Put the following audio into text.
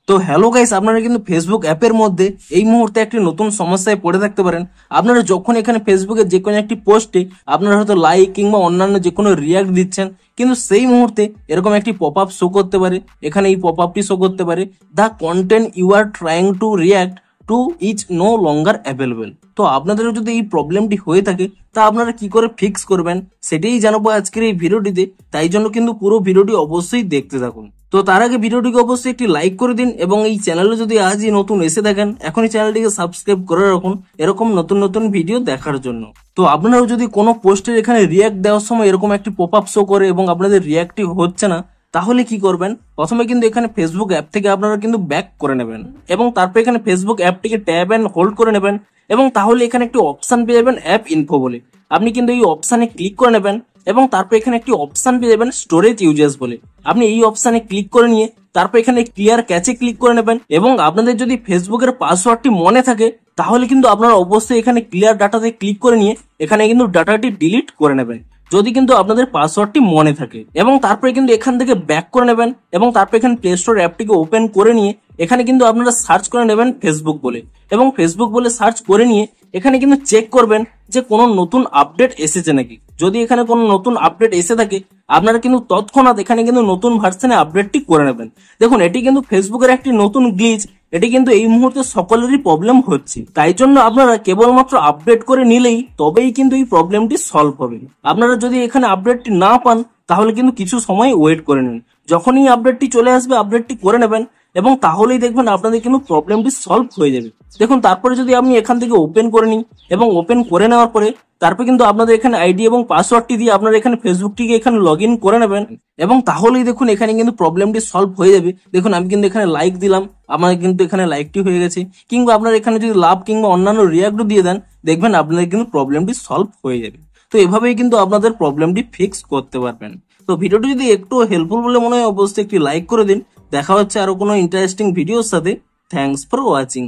তো hello guys, আপনারা কিন্তু ফেসবুক অ্যাপের মধ্যে এই মুহূর্তে একটি নতুন সমস্যায় পড়ে থাকতে পারেন। আপনারা যখন এখানে ফেসবুকে যে কোনো একটি পোস্টে আপনারা হয়তো লাইক কিংবা অন্যান্য যে কোনো রিয়াক্ট দিচ্ছেন, কিন্তু সেই মুহূর্তে এরকম একটি পপ আপ শো করতে পারে। এখানে এই পপ আপটি শো করতে পারে, the content you are trying to react to is no longer available. তো আপনাদের যদি এই প্রবলেমটি হয়ে থাকে তা আপনারা কি করে ফিক্স করবেন সেটাই জানাবো আজকের এই ভিডিওটিতে। তাই জন্য কিন্তু পুরো ভিডিওটি অবশ্যই দেখতে থাকুন। তো তার আগে ভিডিওটিকে অবশ্যই একটি লাইক করে দিন এবং এই চ্যানেলে যদি আজই নতুন এসে থাকেন এখনই চ্যানেলটিকে সাবস্ক্রাইব করে রাখুন এরকম নতুন নতুন ভিডিও দেখার জন্য। তো আপনারাও যদি কোনো পোস্টের এখানে রিয়াক্ট দেওয়ার সময় এরকম একটি পপ আপ শো করে এবং আপনাদের রিয়াক্টই হচ্ছে না, তাহলে কি করবেন? প্রথমে কিন্তু এখানে ফেসবুক অ্যাপ থেকে আপনারা কিন্তু ব্যাক করে নেবেন এবং তারপর এখানে ফেসবুক অ্যাপটিকে ট্যাব অ্যান্ড হোল্ড করে নেবেন এবং তাহলে এখানে একটি অপশন পেয়ে যাবেন অ্যাপ ইনফো বলে। আপনি কিন্তু এই অপশানে ক্লিক করে নেবেন এবং তারপর এখানে একটি অপশন পেয়ে যাবেন স্টোরেজ ইউজেস বলে। আপনি এই অপশানে ক্লিক করে নিয়ে তারপর এখানে ক্লিয়ার ক্যাচে ক্লিক করে নেবেন এবং আপনাদের যদি ফেসবুকের পাসওয়ার্ডটি মনে থাকে তাহলে কিন্তু আপনারা অবশ্যই এখানে ক্লিয়ার ডাটাতে ক্লিক করে নিয়ে এখানে কিন্তু ডাটাটি ডিলিট করে নেবেন যদি কিন্তু আপনাদের পাসওয়ার্ডটি মনে থাকে। এবং তারপরে কিন্তু এখান থেকে ব্যাক করে নেবেন এবং তারপর এখানে প্লে স্টোর অ্যাপটিকে ওপেন করে নিয়ে এখানে কিন্তু আপনারা সার্চ করে নেবেন ফেসবুক বলে এবং ফেসবুক বলে সার্চ করে নিয়ে এখানে কিন্তু চেক করবেন যে কোনো নতুন আপডেট এসেছে নাকি। যদি এখানে কোনো নতুন আপডেট এসে থাকে আপনারা কিন্তু তৎক্ষণাৎ এখানে কিন্তু নতুন ভার্সনে আপডেটটি করে নেবেন। দেখুন, এটি কিন্তু ফেসবুকের একটি নতুন গ্লিচ, এটি কিন্তু এই মুহূর্তে সকলেরই প্রবলেম হচ্ছে। তাই জন্য আপনারা কেবলমাত্র আপডেট করে নিলেই তবেই কিন্তু এই প্রবলেমটি সলভ হবে। আপনারা যদি এখানে আপডেটটি না পান তাহলে কিন্তু কিছু সময় ওয়েট করে নিন, যখনই আপডেটটি চলে আসবে আপডেটটি করে নেবেন এবং তাহলেই দেখবেন আপনাদের কিন্তু প্রবলেমটি সলভ হয়ে যাবে। দেখুন, তারপরে যদি আমি এখান থেকে ওপেন করে নিই এবং ওপেন করে নেওয়ার পরে তারপর কিন্তু আপনাদের এখানে আইডি এবং পাসওয়ার্ডটি দিয়ে আপনারা এখানে ফেসবুকটিকে এখানে লগ ইন করে নেবেন এবং তাহলেই দেখুন এখানে কিন্তু প্রবলেমটি সলভ হয়ে যাবে। দেখুন, আমি কিন্তু এখানে লাইক দিলাম, আমার কিন্তু এখানে লাইকটি হয়ে গেছে। কিংবা আপনারা এখানে যদি লাভ কিংবা অন্যান্য রিয়াক্টও দিয়ে দেন দেখবেন আপনাদের কিন্তু প্রবলেমটি সলভ হয়ে যাবে। তো এভাবেই কিন্তু আপনাদের প্রবলেমটি ফিক্স করতে পারবেন। তো ভিডিওটি যদি একটু হেল্পফুল বলে মনে হয় অবশ্যই একটি লাইক করে দিন। দেখা হচ্ছে আরো কোনো ইন্টারেস্টিং ভিডিওর সাথে। Thanks for watching.